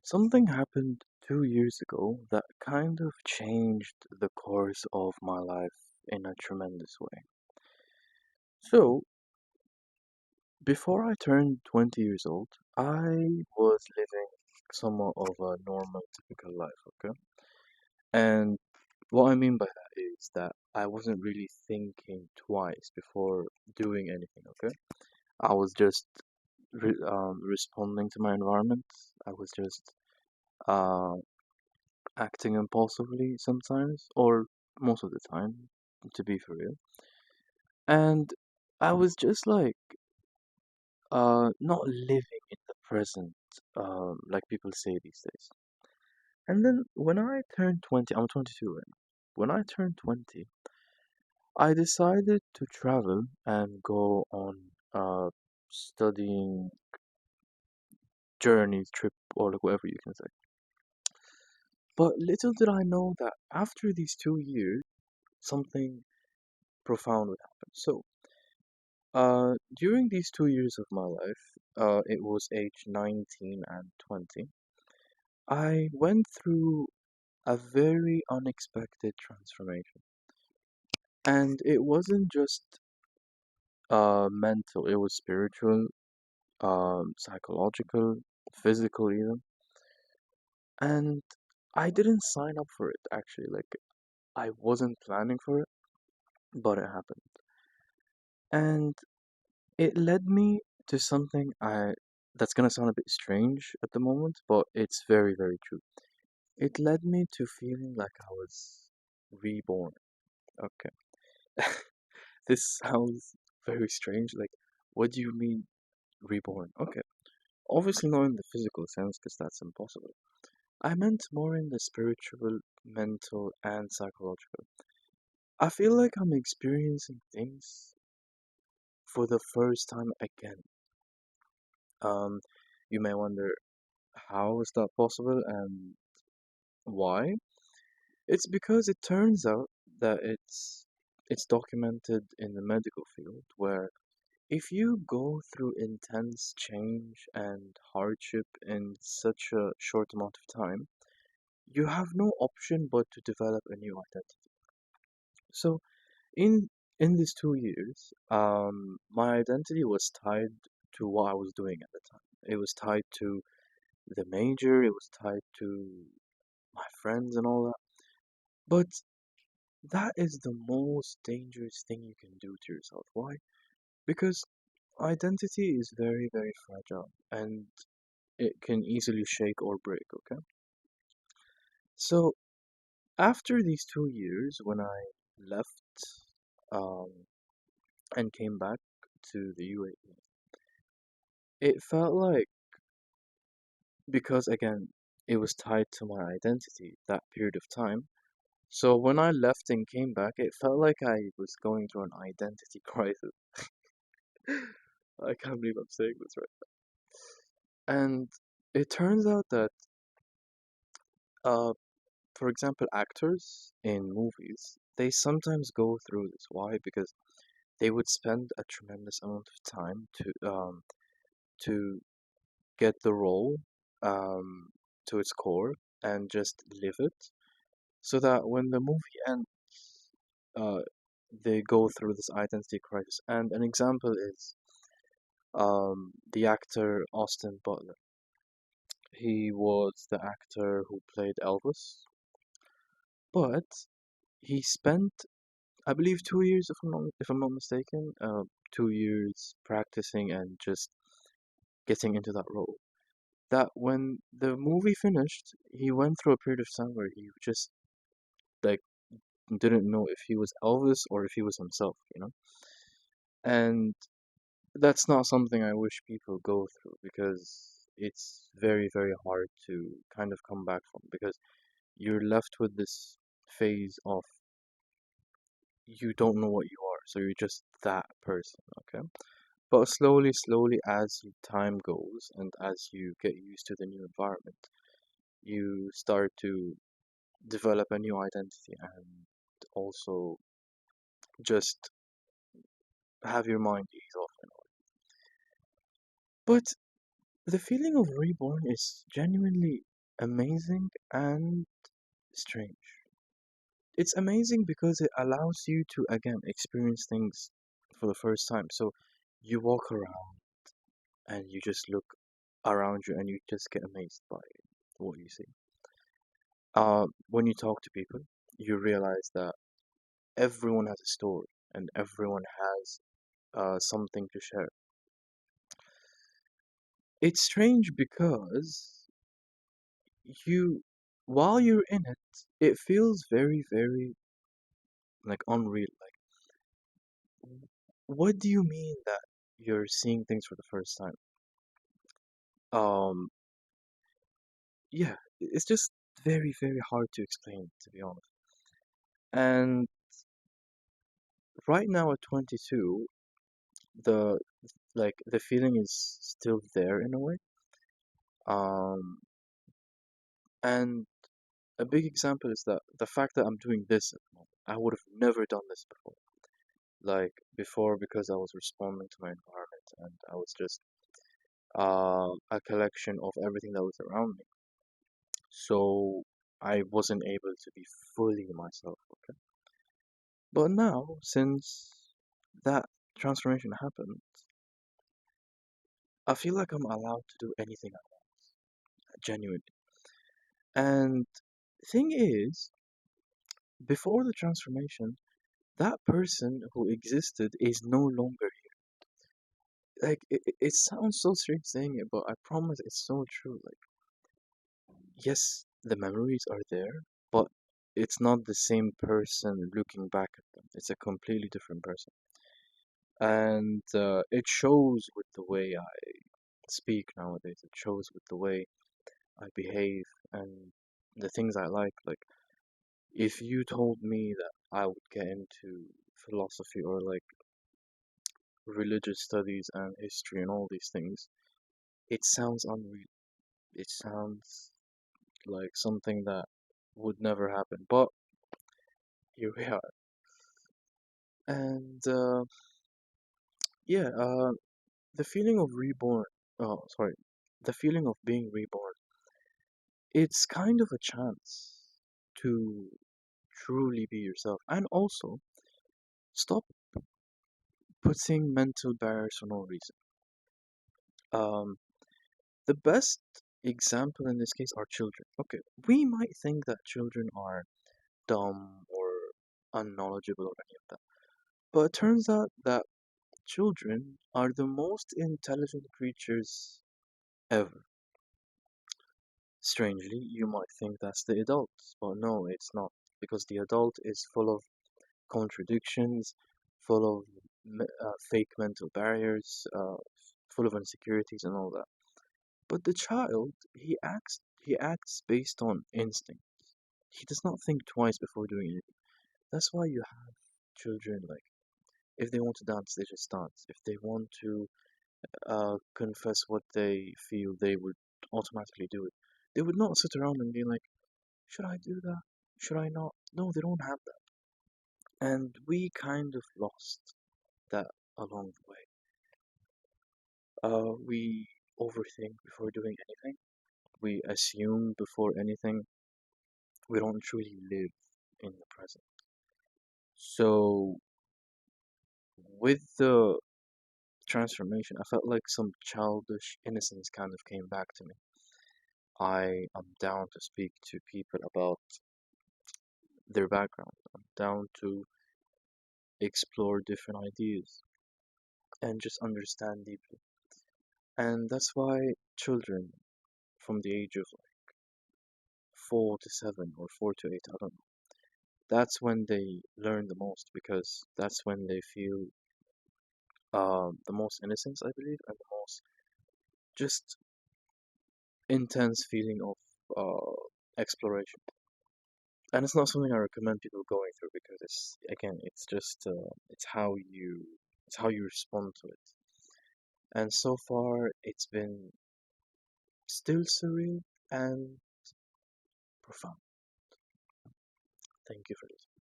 Something happened 2 years ago that kind of changed the course of my life in a tremendous way. So, before I turned 20 years old, I was living somewhat of a normal, typical life, okay? And what I mean by that is that I wasn't really thinking twice before doing anything, okay? I was just responding to my environment. I was just uh, acting impulsively sometimes, or most of the time, to be for real. And I was just like, not living in the present, like people say these days. And then when I turned 20, I'm 22 right now. When I turned 20, I decided to travel and go on a studying journey, trip, or like whatever you can say. But little did I know that after these 2 years, something profound would happen. So, during these 2 years of my life, it was age 19 and 20, I went through a very unexpected transformation. And it wasn't just mental, it was spiritual, psychological, physical even. And I didn't sign up for it actually. Like I wasn't planning for it, but it happened. And it led me to something I that's gonna sound a bit strange at the moment, but it's very, very true. It led me to feeling like I was reborn. Okay. This sounds very strange. Like, what do you mean reborn? Okay. Obviously not in the physical sense, because that's impossible. I meant more in the spiritual, mental, and psychological. I feel like I'm experiencing things for the first time again. Um, you may wonder, how is that possible and why? It's because it turns out that it's documented in the medical field where if you go through intense change and hardship in such a short amount of time, you have no option but to develop a new identity. So in in these 2 years, my identity was tied to what I was doing at the time. It was tied to the major, it was tied to my friends and all that. But that is the most dangerous thing you can do to yourself. Why? Because identity is very, very fragile and it can easily shake or break, okay? So, after these 2 years, when I left um, and came back to the UAE, it felt like, because again, it was tied to my identity that period of time. So, when I left and came back, it felt like I was going through an identity crisis. I can't believe I'm saying this right. And it turns out that, uh, for example, actors in movies, they sometimes go through this. Why? Because they would spend a tremendous amount of time to get the role um, to its core and just live it, so that when the movie ends, uh, they go through this identity crisis. And an example is the actor Austin Butler. He was the actor who played Elvis, but he spent, I believe, 2 years, if I'm not mistaken, 2 years practicing and just getting into that role. That when the movie finished, he went through a period of time where he just like didn't know if he was Elvis or if he was himself, you know? And that's not something I wish people go through because it's very, very hard to kind of come back from because you're left with this phase of you don't know what you are, so you're just that person, okay? But slowly, slowly, as time goes and as you get used to the new environment, you start to develop a new identity and also just have your mind ease off and all. But the feeling of reborn is genuinely amazing and strange. It's amazing because it allows you to again experience things for the first time. So you walk around and you just look around you and you just get amazed by what you see. When you talk to people, you realize that everyone has a story and everyone has something to share. It's strange because you, while you're in it, it feels very, very like unreal. Like, what do you mean that you're seeing things for the first time? Um, yeah, it's just very, very hard to explain, to be honest. And right now at 22, the the feeling is still there in a way. Um, and a big example is that the fact that I'm doing this at the moment, I would have never done this before. Like before, because I was responding to my environment and I was just a collection of everything that was around me. So I wasn't able to be fully myself, okay? But now, since that transformation happened, I feel like I'm allowed to do anything I want, genuinely. And thing is, before the transformation, that person who existed is no longer here. Like it sounds so strange saying it, but I promise it's so true. Like yes, the memories are there, but it's not the same person looking back at them. It's a completely different person. And it shows with the way I speak nowadays. It shows with the way I behave and the things I like. Like, if you told me that I would get into philosophy or like religious studies and history and all these things, it sounds unreal. It sounds like something that would never happen. But here we are. And yeah, the feeling of reborn, oh, sorry, the feeling of being reborn, it's kind of a chance to truly be yourself and also stop putting mental barriers for no reason. Um, the best example in this case are children. Okay, we might think that children are dumb or unknowledgeable or any of that, but it turns out that children are the most intelligent creatures ever. Strangely, you might think that's the adults, but no, it's not, because the adult is full of contradictions, full of fake mental barriers, full of insecurities and all that. But the child, he acts based on instinct. He does not think twice before doing anything. That's why you have children like if they want to dance, they just dance. If they want to confess what they feel, they would automatically do it. They would not sit around and be like, should I do that? Should I not? No, they don't have that. And we kind of lost that along the way. We overthink before doing anything. We assume before anything. We don't truly live in the present. So, with the transformation, I felt like some childish innocence kind of came back to me. I am down to speak to people about their background. I'm down to explore different ideas and just understand deeply. And that's why children from the age of like 4 to 7 or 4 to 8, I don't know. That's when they learn the most because that's when they feel the most innocence, I believe, and the most just intense feeling of exploration. And it's not something I recommend people going through because it's again, it's just it's how you respond to it. And so far, it's been still surreal and profound. Thank you for listening.